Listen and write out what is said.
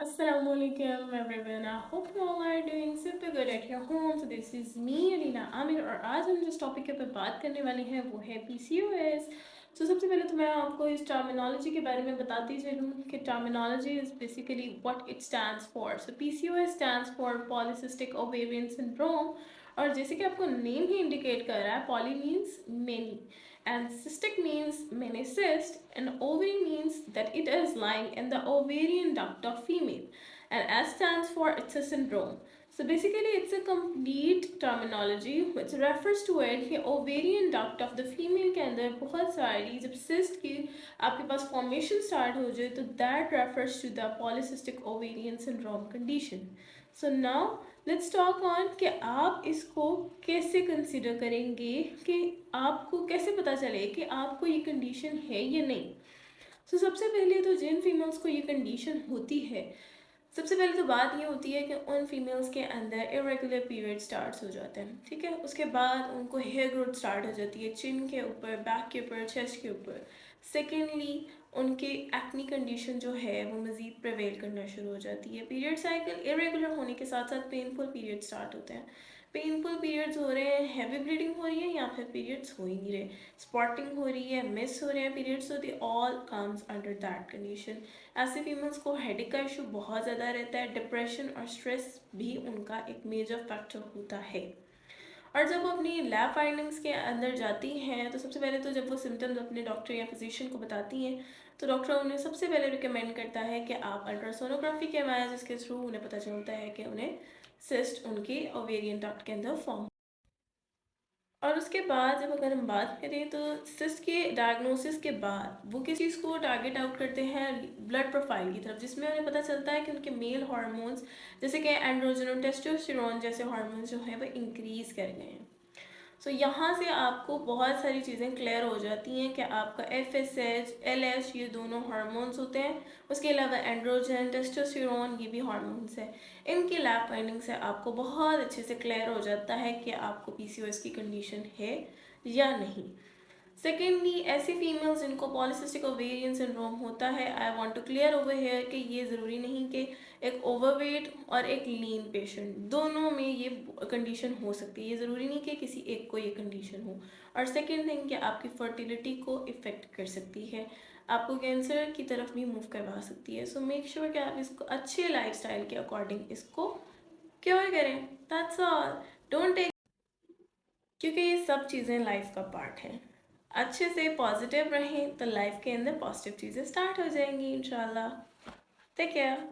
Assalamualaikum everyone. I hope you all are doing super good at your home. So this is me Alina Aamir और आज हम जिस topic पे बात करने वाले हैं वो है PCOS. तो सबसे पहले तो मैं आपको इस टर्मिनोलॉजी के बारे में बताती चलूँ कि terminology is basically what it stands for. So PCOS stands for polycystic ovarian syndrome और जैसे कि आपको नेम ही इंडिकेट कर रहा है, poly means many and cystic means many cysts, and ovary means that it is lying in the ovarian duct of female, and S stands for it's a syndrome. So basically it's a complete terminology which refers to it कि ovarian duct of the female के अंदर बहुत सारी जब cyst की आपके पास formation start हो जाए तो that refers to the polycystic ovarian syndrome condition. So now let's talk on कि आप इसको कैसे कंसिडर करेंगे, कि आपको कैसे पता चले कि आपको ये कंडीशन है या नहीं. सो सबसे पहले तो जिन फीमेल्स को ये कंडीशन होती है, सबसे पहले तो बात ये होती है कि उन फीमेल्स के अंदर इरेगुलर पीरियड स्टार्ट हो जाते हैं. ठीक है, उसके बाद उनको हेयर ग्रोथ स्टार्ट हो जाती है चिन के ऊपर, बैक के ऊपर, चेस्ट के ऊपर. सेकेंडली उनके एक्नी कंडीशन जो है वो मज़ीद प्रिवेल करना शुरू हो जाती है. पीरियड साइकिल इरेगुलर होने के साथ साथ पेनफुल पीरियड स्टार्ट होते हैं. पेनफुल पीरियड्स हो रहे हैं, हैवी ब्लीडिंग हो रही है या फिर पीरियड्स हो ही नहीं रहे, स्पॉटिंग हो रही है, मिस हो रहे हैं पीरियड्स, तो they all comes under that condition. ऐसे फीमेल्स को हेडेक का इशू बहुत ज़्यादा रहता है, डिप्रेशन और स्ट्रेस भी उनका एक मेजर फैक्टर होता है. और जब वो अपनी लैब फाइंडिंग्स के अंदर जाती हैं तो सबसे पहले तो जब वो सिम्टम्स अपने डॉक्टर या फिजिशियन को बताती हैं तो डॉक्टर उन्हें सबसे पहले रिकमेंड करता है कि आप अल्ट्रासोनोग्राफी के करवाएं, जिसके थ्रू उन्हें पता चलता है कि उन्हें सिस्ट उनके ओवेरियन डक्ट के अंदर फॉर्म. और उसके बाद जब अगर हम बात करें तो सिस्ट के डायग्नोसिस के बाद वो किस चीज़ को टारगेट आउट करते हैं, ब्लड प्रोफाइल की तरफ, जिसमें उन्हें पता चलता है कि उनके मेल हार्मोन्स जैसे कि एंड्रोजन और टेस्टोस्टेरोन जैसे हार्मोन्स जो हैं वो इंक्रीज़ कर गए हैं. सो यहाँ से आपको बहुत सारी चीज़ें क्लियर हो जाती हैं कि आपका FSH, LH ये दोनों हार्मोन्स होते हैं. उसके अलावा एंड्रोजन, टेस्टोस्टेरोन ये भी हार्मोन्स है. इनकी लैब फाइंडिंग से आपको बहुत अच्छे से क्लियर हो जाता है कि आपको PCOS की कंडीशन है या नहीं. सेकेंडली ऐसी फीमेल्स जिनको पॉलीसिस्टिक ओवेरियन सिंड्रोम होता है, I want to clear over here कि ये ज़रूरी नहीं कि एक ओवरवेट और एक लीन पेशेंट दोनों में ये कंडीशन हो सकती है. ये ज़रूरी नहीं कि किसी एक को ये कंडीशन हो. और सेकेंड थिंग कि आपकी फर्टिलिटी को इफ़ेक्ट कर सकती है, आपको कैंसर की तरफ भी मूव करवा सकती है. सो मेक श्योर कि आप इसको अच्छे लाइफस्टाइल के अकॉर्डिंग इसको क्योर करें. That's all. डोंट टेक, क्योंकि ये सब चीज़ें लाइफ का पार्ट है. अच्छे से पॉजिटिव रहें तो लाइफ के अंदर पॉजिटिव चीज़ें स्टार्ट हो जाएंगी इंशाल्लाह. Take care.